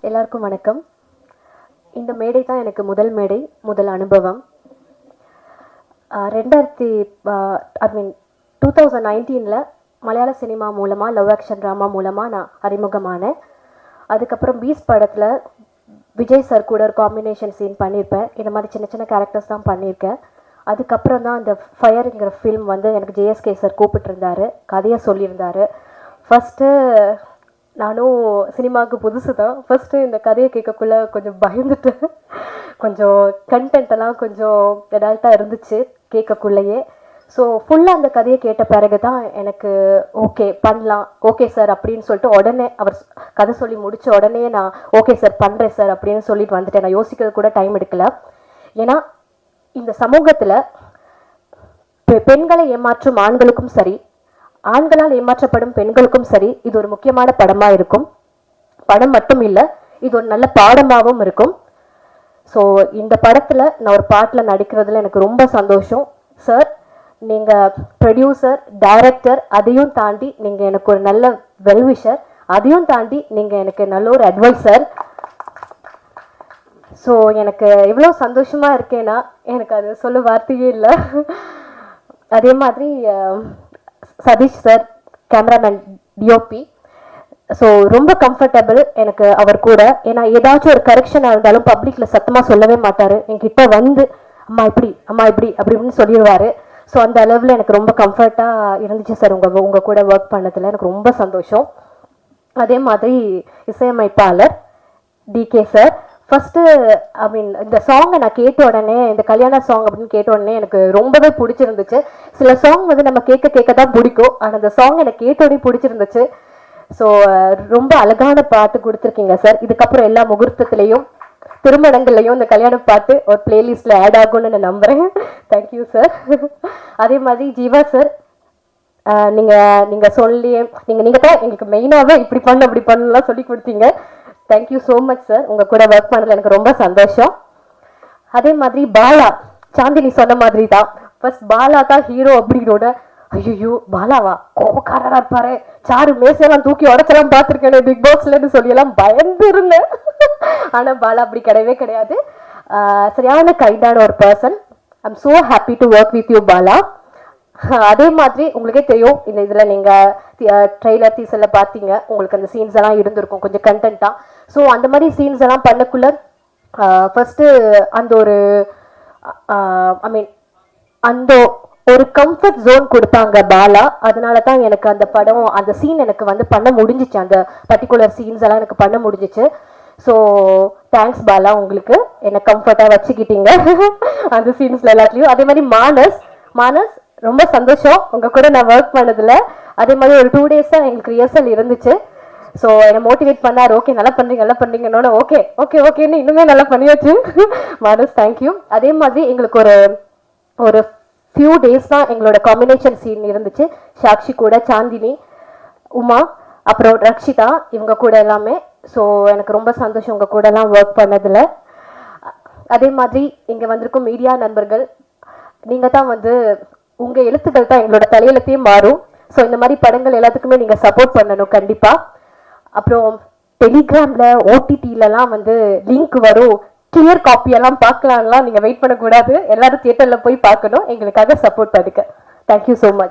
எல்லாருக்கும் வணக்கம். இந்த மேடை தான் எனக்கு முதல் மேடை, முதல் அனுபவம். 2019 மலையாள சினிமா மூலமாக லவ் ஆக்ஷன் ட்ராமா மூலமாக நான் அறிமுகமானேன். அதுக்கப்புறம் பீஸ் படத்தில் விஜய் சார் கூட ஒரு காம்பினேஷன் சீன் பண்ணியிருப்பேன். இந்த மாதிரி சின்ன சின்ன கேரக்டர்ஸ் தான் பண்ணியிருக்கேன். அதுக்கப்புறம் தான் இந்த ஃபயருங்கிற ஃபில்ம் வந்து எனக்கு ஜேஎஸ்கே சார் கூப்பிட்டுருந்தாரு, கதையை சொல்லியிருந்தார். ஃபஸ்ட்டு நானும் சினிமாவுக்கு புதுசு தான். ஃபஸ்ட்டு இந்த கதையை கேட்கக்குள்ளே கொஞ்சம் பயந்துட்டு, கொஞ்சம் கண்டென்ட்டெல்லாம் கொஞ்சம் அடல்ட்டாக இருந்துச்சு கேட்கக்குள்ளேயே. ஸோ ஃபுல்லாக அந்த கதையை கேட்ட பிறகு தான் எனக்கு ஓகே பண்ணலாம், ஓகே சார் அப்படின்னு சொல்லிட்டு உடனே அவர் கதை சொல்லி முடித்த உடனே நான் ஓகே சார் பண்ணுறேன் சார் அப்படின்னு சொல்லிட்டு வந்துட்டேன். நான் யோசிக்கிறது கூட டைம் எடுக்கல. ஏன்னா இந்த சமூகத்தில் பெண்களை ஏமாற்றும் ஆண்களுக்கும் சரி, ஆண்களால் ஏமாற்றப்படும் பெண்களுக்கும் சரி, இது ஒரு முக்கியமான படமாக இருக்கும். படம் மட்டும் இல்லை, இது ஒரு நல்ல பாடமாகவும் இருக்கும். ஸோ இந்த படத்தில் நான் ஒரு பாட்டில் நடிக்கிறதுல எனக்கு ரொம்ப சந்தோஷம். சார், நீங்கள் ப்ரொடியூசர், டைரக்டர், அதையும் தாண்டி நீங்கள் எனக்கு ஒரு நல்ல வெல்விஷர், அதையும் தாண்டி நீங்கள் எனக்கு நல்ல ஒரு அட்வைசர். ஸோ எனக்கு எவ்வளோ சந்தோஷமாக இருக்கேன்னா எனக்கு அது சொல்ல வார்த்தையே இல்லை. அதே மாதிரி Satish sir, cameraman, DOP, so ரொம்ப கம்ஃபர்டபுள் எனக்கு அவர் கூட. ஏன்னா ஏதாச்சும் ஒரு கரெக்ஷனாக இருந்தாலும் பப்ளிக்கில் சத்தமாக சொல்லவே மாட்டார். என்கிட்ட வந்து அம்மா இப்படி அம்மா இப்படி அப்படி இப்படின்னு சொல்லிடுவார். ஸோ அந்த அளவில் எனக்கு ரொம்ப கம்ஃபர்ட்டாக இருந்துச்சு சார் உங்கள் கூட ஒர்க் பண்ணதில். எனக்கு ரொம்ப சந்தோஷம். அதே மாதிரி இசையமைப்பாளர் டிகே சார், ஃபஸ்ட்டு இந்த சாங்கை நான் கேட்ட உடனே, இந்த கல்யாண சாங் அப்படின்னு கேட்ட உடனே எனக்கு ரொம்பவே பிடிச்சிருந்துச்சு. சில சாங் வந்து நம்ம கேட்க தான் பிடிக்கும், ஆனால் அந்த சாங் எனக்கு கேட்ட உடனே பிடிச்சிருந்துச்சு. ஸோ ரொம்ப அழகான பாட்டு கொடுத்துருக்கீங்க சார். இதுக்கப்புறம் எல்லா முகூர்த்தத்துலேயும் திருமணங்கள்லையும் இந்த கல்யாண பாட்டு ஒரு பிளேலிஸ்ட்டில் ஆட் ஆகும்னு நான் நம்புகிறேன். Thank you sir. அதே மாதிரி ஜீவா சார், நீங்கள் சொல்லி நீங்கள் தான் எங்களுக்கு மெயினாகவே இப்படி பண்ணு அப்படி பண்ணலாம் சொல்லி கொடுத்தீங்க. Thank you so much sir. உங்கள் கூட ஒர்க் பண்ணதில் எனக்கு ரொம்ப சந்தோஷம். அதே மாதிரி பாலா, சாந்தினி சொன்ன மாதிரி தான், ஃபர்ஸ்ட் பாலா தான் ஹீரோ அப்படின்னோட, ஐயோ பாலாவா கோபக்காரராக இருப்பாரு, சாரு மேசையெல்லாம் தூக்கி உடச்செல்லாம் பார்த்துருக்கேன் பிக் பாஸ்லன்னு சொல்லியெல்லாம் பயந்து இருந்தேன். ஆனால் பாலா அப்படி கிடையவே கிடையாது. சரியான கைண்டான ஒரு person. I'm so happy to work with you Bala. அதே மாதிரி உங்களுக்கே தெரியும், இந்த இதில் நீங்கள் ட்ரெய்லர் டீசரில் பார்த்தீங்க, உங்களுக்கு அந்த சீன்ஸ் எல்லாம் இருந்திருக்கும் கொஞ்சம் கண்டென்ட்டாக. ஸோ அந்த மாதிரி சீன்ஸ் எல்லாம் பண்ணக்குள்ள ஃபஸ்ட்டு அந்த ஒரு அந்த ஒரு கம்ஃபர்ட் ஜோன் கொடுத்தாங்க பாலா. அதனால தான் எனக்கு அந்த படம், அந்த சீன் எனக்கு வந்து பண்ண முடிஞ்சிச்சு. அந்த பர்டிகுலர் சீன்ஸ் எல்லாம் எனக்கு பண்ண முடிஞ்சிச்சு. ஸோ தேங்க்ஸ் பாலா, உங்களுக்கு என்னை கம்ஃபர்ட்டாக வச்சுக்கிட்டீங்க அந்த சீன்ஸில் எல்லாத்துலேயும். அதே மாதிரி மானஸ் ரொம்ப சந்தோஷம் உங்கள் கூட நான் ஒர்க் பண்ணதில். அதே மாதிரி ஒரு 2 days எங்களுக்கு ரிஹர்சல் இருந்துச்சு. ஸோ என்னை மோட்டிவேட் பண்ணார், ஓகே நல்லா பண்ணுறீங்கன்னு. ஓகேன்னு இன்னுமே நல்லா பண்ணியாச்சு. மானஸ் தேங்க்யூ. அதே மாதிரி எங்களுக்கு ஒரு ஃபியூ டேஸ் தான் எங்களோட காம்பினேஷன் சீன் இருந்துச்சு. சாக்ஷி கூட, சாந்தினி, உமா, அப்புறம் ரக்ஷிதா, இவங்க கூட எல்லாமே. ஸோ எனக்கு ரொம்ப சந்தோஷம் உங்கள் கூடலாம் ஒர்க் பண்ணதில். அதே மாதிரி இங்கே வந்திருக்கும் மீடியா நண்பர்கள், நீங்கள் தான் வந்து உங்கள் எழுத்துக்கள் தான் எங்களோட தலையெழுத்தையும் மாறும். ஸோ இந்த மாதிரி படங்கள் எல்லாத்துக்குமே நீங்கள் சப்போர்ட் பண்ணணும் கண்டிப்பாக. அப்புறம் டெலிகிராமில் ஓடிடிலலாம் வந்து லிங்க் வரும், கிளியர் காப்பியெல்லாம் பார்க்கலாம்லாம் நீங்கள் வெயிட் பண்ணக்கூடாது. எல்லாரும் தியேட்டரில் போய் பார்க்கணும், எங்களுக்காக சப்போர்ட் பண்ணுங்க. Thank you so much.